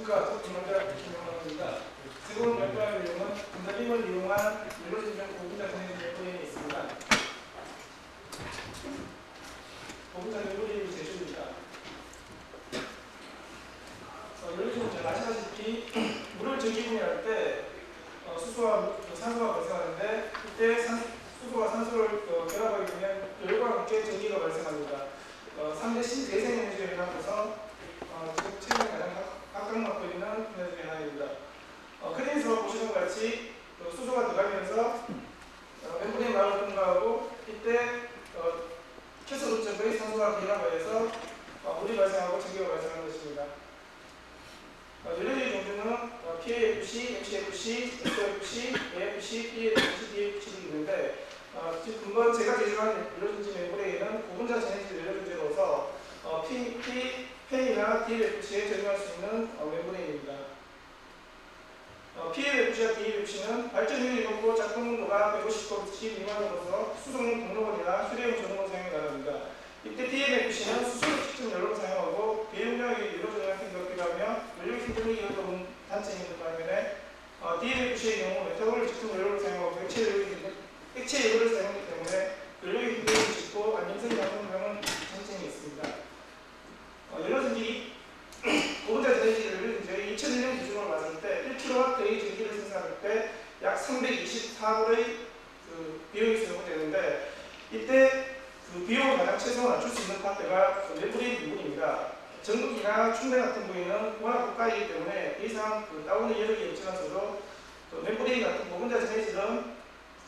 안녕하십니까. 전문가대학 김영환입니다. 새로운 발표할 내용은 전자빔을 이용한 연료진정 고분자 전해진 연구에 있습니다. 고분자 연구의 제출입니다. 연료진은 잘 아시다시피 물을 전기분해할 때 수소와 산소가 발생하는데 이때 수소와 산소를 결합하게 되면 열과 함께 전기가 발생합니다. 3대 신재생 에너지에 해당해서 지금 최근에 가장 각광받고 있는 에너지 중에 하나입니다. 그래서 보시는 것 같이 수소가 들어가면서 멤브레인 막을 통과하고 이때 캐소드 쪽의 산소가 결합하여서 물이 발생하고 전기가 발생하는 것입니다. 연료의 종류는 PAFC, MCFC, SOFC, AFC, PAFC, DFC 등 있는데 지금 제가 제시한 연료전지 멤브레인은 고분자 전해질 연료전지로서 PA나 DFC에 적용할 수 있는 멤브레인입니다. PAFC와 DFC는 발전율이 높고 작동 농도가 150% 미만으로서 수소용 동로원이나 휴대용 전원을 사용해 나갑니다. 이때 DFC는 수소를 직접 연료로 사용하고 비용량이 연료전지가 필요하며 연료 힘듦이 이어서 단점이 있는 반면에 DFC의 경우 메탄올을 직접 연료로 사용하고 액체 연료를 사용하기 때문에 연료의 힘듦이 짙고 안정성 작동량은 장점이 있습니다. 연료전지 고분자 전해질 연료전지의 2001년 기준으로 봤을 때 1kW의 전기를 생산할 때 약 324불의 비용이 소요되는데 이때 비용을 가장 최소한 낮출 수 있는 파트가 멤브레인 부분입니다. 전극이나 충전 같은 부위는 워낙 고가이기 때문에 더 이상 다운의 여력이 없지만서도 멤브레인 같은 고분자 전해질은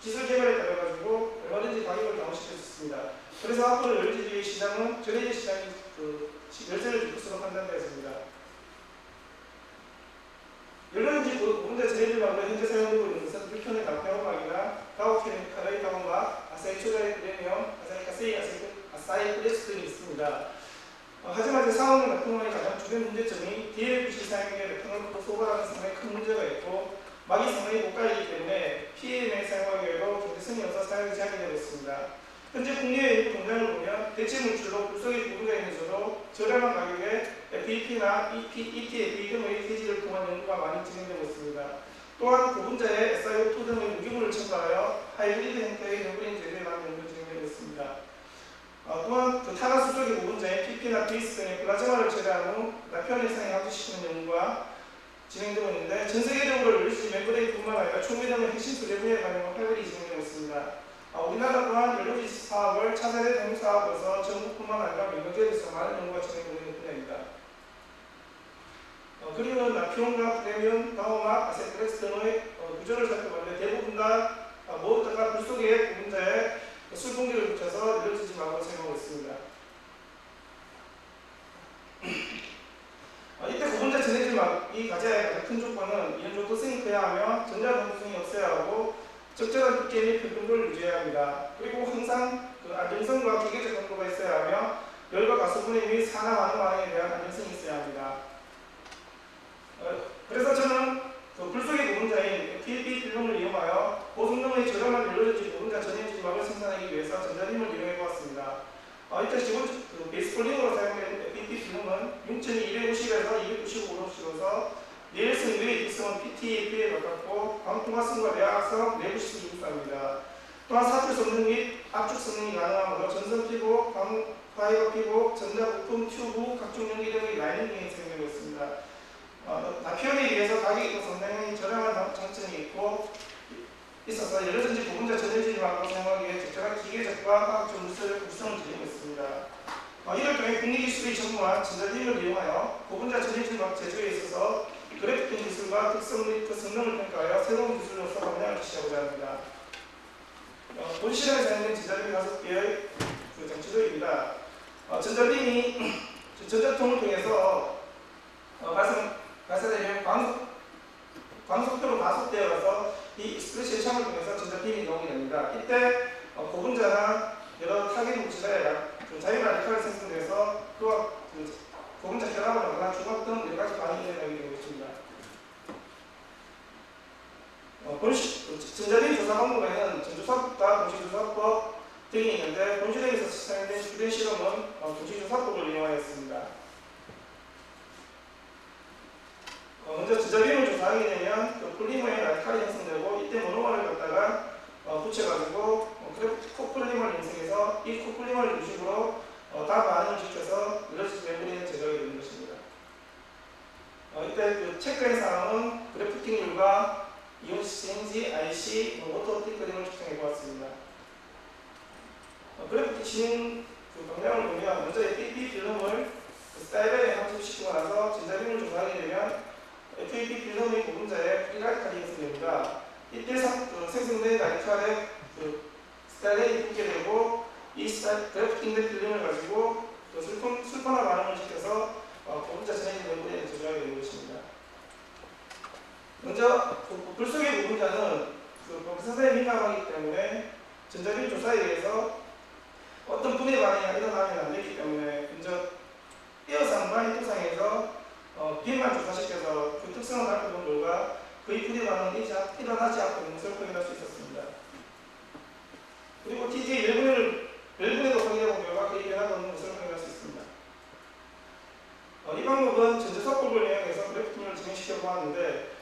기술 개발에 따라가지고 얼마든지 가격을 다운시킬 수 있습니다. 그래서 앞으로 연료전지의 시장은 전해질 시장이 열세를 줄 것으로 판단되었습니다. 연료전지 고분자 전해질막으로 현재 사용되고 있는 것은 불편의 가페오막이나 가오케미칼의 가오막, 아사이초다의 프레미엄, 아사이크레스 등이 있습니다. 하지만 사업용 납품원의 가장 주된 문제점이 DLPC 사용에 납품을 소거하는 상당히 큰 문제가 있고 막이 상당히 고가이기 때문에 PM에 사용하기에도 경제성이 없어 사용이 제한이 되고 있습니다. 현재 국내의 일부 공장을 보면 대체 물질로 불속의 고분자 있는데도 저렴한 가격에 FEP나 ETFE 등의 대지를 통한 연구가 많이 진행되고 있습니다. 또한 고분자에 SiO2 등의 무기물을 첨가하여 하이브리드 형태의 멤브레인 제조에 관한 연구가 진행되고 있습니다. 또한 탄화수소의 고분자에 PP나 BS 등의 플라즈마를 처리한 후 나편을 이상에 함유시키는 연구가 진행되고 있는데 전 세계적으로 연료전지 멤브레인뿐만 아니라 초미등의 핵심 소재 분야에 관한 활발히 진행되고 있습니다. 우리나라 또한 연료전지 사업을 차세대 동력 사업으로서 전국뿐만 아니라 민간지역에서 많은 연구가 진행되고 있는 분야입니다. 그리고 나피온과 프레미엄, 가오막, 아세트렉스 등의 구조를 살펴봤는데 대부분 다 모두 다 불속의 고분자에 술봉기를 붙여서 연료전지 막으로 사용하고 있습니다. 이때 고분자 전해질 막이 가져야 할 가장 큰 조건은 이온 조도성이 커야 하며 전자동성이 없어야 하고 적절한 두께 및 표준도를 유지해야 합니다. 그리고 항상 안정성과 기계적 강도가 있어야 하며 열과 가스 분해 및 산화 반응에 대한 안정성이 있어야 합니다. 그래서 저는 불속의 고분자인 PLP 필름을 이용하여 고성능의 저렴한 연료전지 고분자 전해질 막을 생산하기 위해서 전자빔을 이용해 보았습니다. 이때 기본 베이스 폴링으로 사용된 FEP 필름은 융점이 250에서 295로서 내열성 외의 특성은 PTF에 가깝고 광통화성과 내화성, 내부식이 유사합니다. 또한 사출 성능 및 압축 성능이 가능하므로 전선 피복, 파이버 피복, 전자부품, 튜브, 각종 연기 등의 라이닝 등이 사용되고 있습니다. 나피온에 비해서 가격이 상당히 저렴한 장점이 있어서 연료전지 고분자 전해질 막으로 사용하기에 적절한 기계적과 과학적 물성을 지니고 있습니다. 이를 통해 국내기술이 전무한 전자빔을 이용하여 고분자 전해질 막 제조에 있어서 그래픽 기술과 특성 및 성능을 평가하여 새로운 기술로서 방향을 제시하고자 합니다. 본 실험에 사용된 전자빔 5개의 장치들입니다. 전자빔이 전자통을 통해서 발사되면 광속도로 가속되어서 이 익스프레시의 창을 통해서 전자빔이 이동이 됩니다. 이때 고분자나 여러 타겟 물질에 자유라디칼이 생성돼서 또한 고분자 결합을 하거나 중합 등 여러 가지 반응이 일어나게 되고 있습니다. 전자빔 조사 방법에는 전조사법과 동시조사법 등이 있는데 본실험에서 사용된 주된 실험은 동시조사법을 이용하였습니다. 조작하게 되면 그 폴리머의 라디칼이 형성되고 이때 모노머를 갖다가 붙여가지고 코폴리머를 형성해서 이 코폴리머를 중심으로 다 반응을 시켜서 일러스트 멤브레인을 제작하게 되는 것입니다. 이때 그 체크한 사항은 그래프팅률과 이온 시스템인지 IC, 워터 티커링을 측정해 보았습니다. 그래프팅 진행 방향을 보면 먼저 FEP 필름을 스타일에 함수시키고 나서 전자빔을 조사하게 되면 FEP 필름의 부분자에 프리라디칼이 형성됩니다. 이때 생성된 라디칼의 스타일에 붙게 되고 이 그래프팅된 필름을 가지고 술판화 반응을 시켜서 부분자 전해진 멤브레인을 제조하게 되는 것입니다. 먼저 불 속의 부분자는 방사선에 민감하기 때문에 전자빔 조사에 의해서 어떤 분해 반응이 일어나면 안 되기 때문에 먼저 에어상과 히터상에서 빔만 조사시켜서 그 특성을 살펴본 결과 거의 분해 반응이 일어나지 않고 있는 것을 확인할 수 있었습니다. 그리고 TJ 웰분해도 확인해본 결과 거의 변화가 없는 것을 확인할 수 있습니다. 이 방법은 전자석법을 이용해서 그래프팅을 진행시켜 보았는데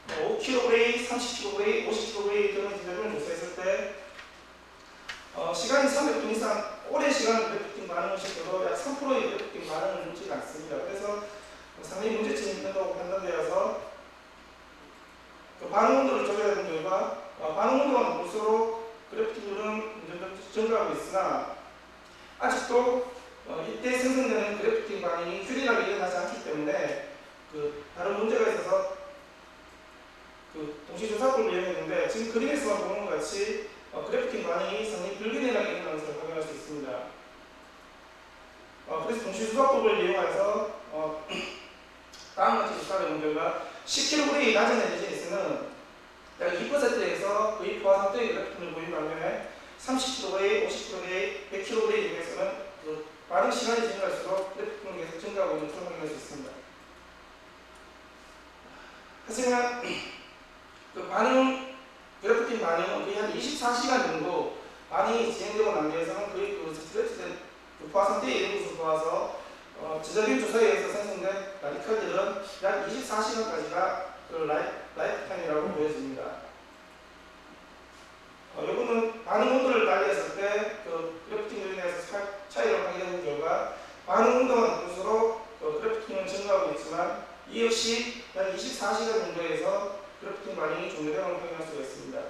5kg, 30kg, 50kg 등의 기술을 조사했을 때 시간이 300분 이상 오랜 시간 그래프팅 반응을 시켜도 약 3%의 그래프팅 반응을 주지 않습니다. 그래서 상당히 문제점이 있다고 판단되어서 반응 온도를 조절해야 되는 결과 반응 온도가 높을수록 그래프팅률은 증가하고 있으나 아직도 이때 생성되는 그래프팅 반응이 균일하게 일어나지 않기 때문에 다른 문제가 있어서 동시조사법을 이용했는데 지금 그림에서만 보는 것 같이 그래프팅 반응이 상당히 불균일하게 일어나는 것을 확인할 수 있습니다. 그래서 동시조사법을 이용해서 다음과 같이 조사를 본 결과 10kg의 낮은 에너지에서는 약 2%에서 거의 포화 상태의 그래프팅을 보인 반면에 30kg, 50kg, 100kg 중에서는 반응 시간이 증가할수록 그래프팅이 계속 증가하고 있는 것을 확인할 수 있습니다. 하지만 그래프팅 반응은 거의 한 24시간 정도 반응이 진행되고 난 뒤에서는 거의 스트레스된 포화 상태에 이르는 것을 보아서 전자빔 조사에 의해서 생성된 라디칼들은 약 24시간까지가 라이프 타임이라고 보여집니다. 이거는 반응 온도를 달리했을 때 그래프팅에 대해서 차이를 확인해본 결과 반응 온도가 높을수록 그래프팅은 증가하고 있지만 이 역시 약 24시간 정도에서 그래프팅 반응이 종료됨을 확인할 수가 있습니다.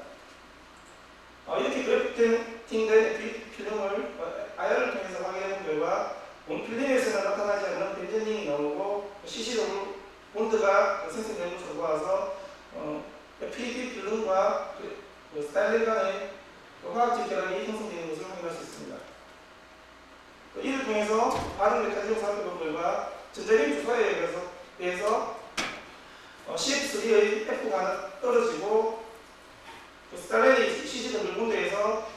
이렇게 그래프팅된 필름을 IR을 통해서 확인해본 결과 원필름에서는 나타나지 않는 벤젠링이 나오고 CCW 본드가 생성되는 것을 보아서 FEP 필름과 스타일링 간의 화학적 결합이 형성되는 것을 확인할 수 있습니다. 이를 통해서 반응 메커니즘을 살펴본 결과 전자빔 조사에 의해서 CF3의 F가 떨어지고 스타일링이 CCW 본드에서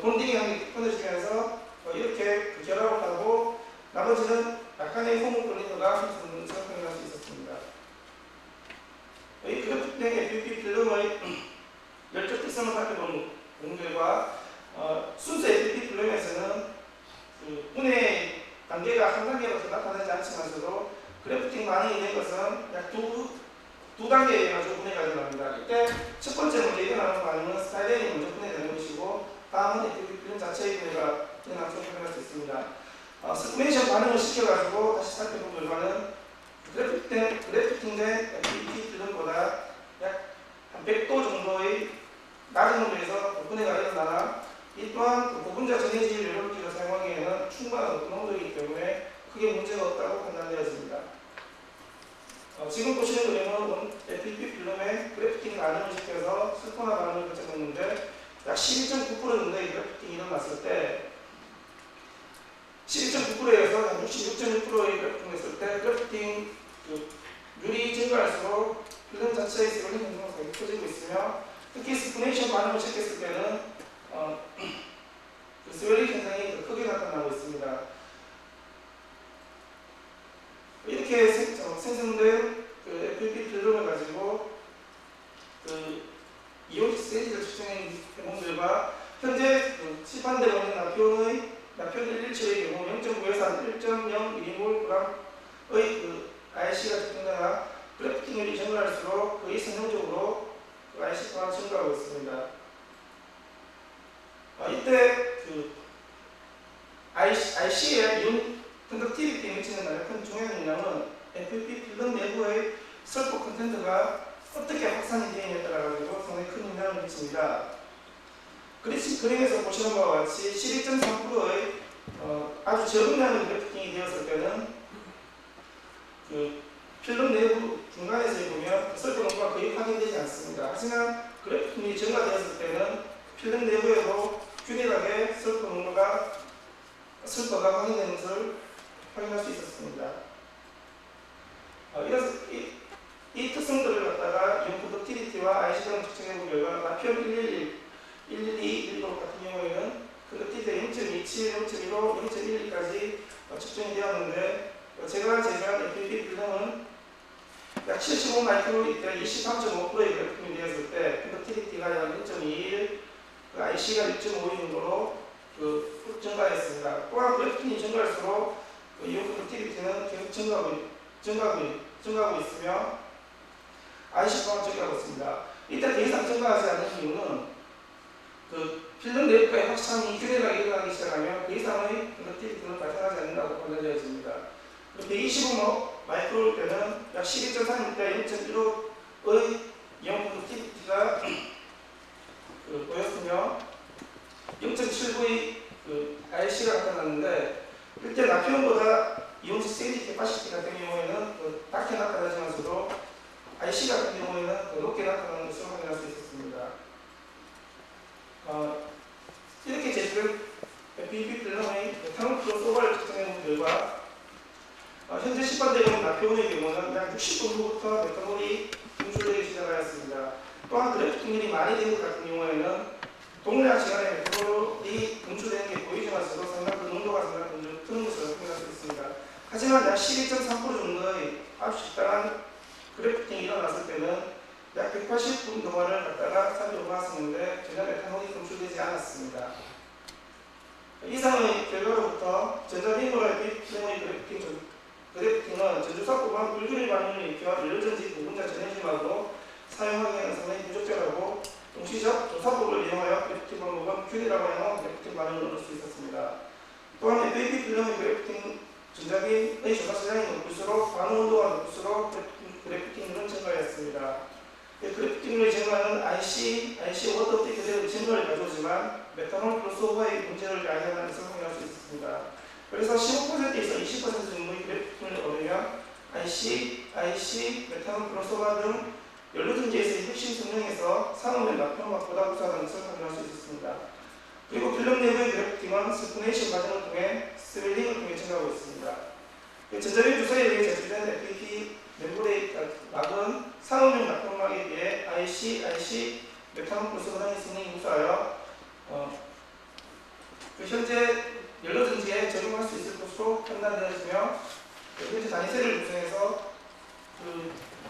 본딩이 향이 끊어지면서 이렇게 결합을 하고 나머지는 약간의 호모폴리머가 생성되는 것을 확인할 수 있었습니다. 이 그래프팅 FEP 필름의 열적 특성을 살펴본 결과 순수 FEP 필름에서는 분해 단계가 한 단계로서 나타나지 않지만서도 그래프팅 반응이 된 것은 약 두 단계에 가지고 분해가 일어납니다. 이때 첫 번째 먼저 일어나는 반응은 스타일링이 먼저 분해되는 것이고 다음은 FEP 필름 자체의 분해가 일어나는 것을 확인할 수 있습니다. 스쿠메이션 반응을 시켜가지고 다시 살펴본 결과는 그래프팅된 FEP 필름보다 약 한 100도 정도의 낮은 온도에서 분해가 일어나나 이 또한 고분자 전해질 연료기를 사용하기에는 충분한 높은 온도이기 때문에 크게 문제가 없다고 판단되었습니다. 지금 보시는 그림은 FEP 필름의 그래프팅 반응을 시켜서 슬퍼나 반응을 거쳐냈는데 약 11.9% 정도의 그래프팅이 일어났을 때 11.9%에서 한 66.6%의 그래프팅을 했을 때 그래프팅 률이 증가할수록 필름 자체의 스웰링 현상이 커지고 있으며 특히 스푸네이션 반응을 체크했을 때는 스웰링 현상이 더 크게 나타나고 있습니다. 이렇게 생성된 FEP 필름을 가지고 이온식 세지를 측정해본 결과 현재 시판되고 있는 나표는 1일치의 경우 0.9에서 1.0mmg의 IC가 측정되나 그래프팅률이 증가 증가할수록 거의 선형적으로 그 IC가 증가하고 있습니다. 이때 그 IC의 이온 컨덕티비티에 미치는 가장 큰 중요한 영향은 FET 필름 내부의 설포 컨텐츠가 어떻게 확산이 되느냐에 따라 가지고 상당히 큰 영향을 미칩니다. 그림에서 보시는 바와 같이 12.3%의 아주 적은 양의 그래프팅이 되었을 때는 그 필름 내부 중간에서 보면 설포 농도가 거의 확인되지 않습니다. 하지만 그래프팅이 증가되었을 때는 필름 내부에도 균일하게 설포가 확인되는 것을 확인할 수 있었습니다. 이 특성들을 갖다가 이온 컨덕티비티와 IC랑 측정해 본 결과 나피엄 111, 112, 115 같은 경우에는 컨덕티비티가 0.27, 0.15, 0.12까지 측정이 되었는데 제가 제시한 FET 필름은 약 75 마이크로일 때 23.5%의 그래프팅이 되었을 때 컨덕티비티가 약 1.21, IC가 1.5 정도로 증가했습니다. 또한 그래프팅이 증가할수록 이온 컨덕티비티는 계속 증가하고 있으며 IC 또한 증가하고 있습니다. 이때 더 이상 증가하지 않는 이유는 그 필름 내부의 확산이 균일하게 일어나기 시작하면 그 이상의 컨덕티비티는 발생하지 않는다고 판단되어집니다. 125 마이크로일 때는 약 12.3일 때 1.15의 이온 컨덕티비티가 보였으며 0.79의 IC가 나타났는데 이때 나피온보다 이온식 세이지 캐파시티 같은 경우에는 낮게 나타나지만서도 IC 같은 경우에는 높게 나타나는 것을 확인할 수 있었습니다. 이렇게 제시된 FET 필름의 메탄올 크로스오버를 측정해본 결과 현재 시판되고 있는 나피온의 경우는 약 60%부터 메탄올이 분출되기 시작하였습니다. 또한 그래프팅률이 많이 된 것 같은 경우에는 동일한 시간에 메탄올이 분출되는 게 보이지만서도 상당히 그 농도가 상당히 큰 것을 확인할 수 있습니다. 하지만 약 12.3% 정도의 아주 적당한 그래프팅이 일어났을 때는 약 180분 동안을 갖다가 살펴보았었는데 전혀 메탄올이 분출되지 않았습니다. 이상의 결과로부터 전자비모라의 그래프팅은 전주사포만 불균일 반응을 일으켜 연료전지 부분자 전해질만으로 사용하기에는 상당히 부적절하고 동시적 조사법을 이용하여 그래프팅 방법은 균일하고 양호한 그래프팅 반응을 얻을 수 있었습니다. 또한 FET 필름의 그래프팅 전자기의 조사 시장이 높을수록 반응 온도가 높을수록 그래프팅률은 증가했습니다. 그래프팅률의 증가는 IC 워터업데이 그대로 증가를 가져오지만 메탄올 크로스오버의 문제를 야기하는 것을 확인할 수 있었습니다. 그래서 15%에서 20% 정도의 그래프팅을 얻으면 IC, 메탄올 크로스오버 등 연료전지에서의 핵심 성능에서 산업의 나피온보다 우수하다는 것을 확인할 수 있었습니다. 그리고 필름 내부의 그래프팅은 스푸네이션 과정을 통해 스웰링을 통해 증가하고 있습니다. 전자비움 주사에 의해 제출된 FET 멤브레인 막은 산업용 나피온막에 비해 IC, 메탄올 크로스오버의 성능이 우수하여 현재 연료전지에 적용할 수 있을 것으로 판단되어지며 현재 단위세를 구성해서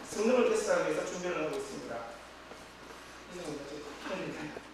성능을 테스트하기 위해서 준비를 하고 있습니다. 이상입니다.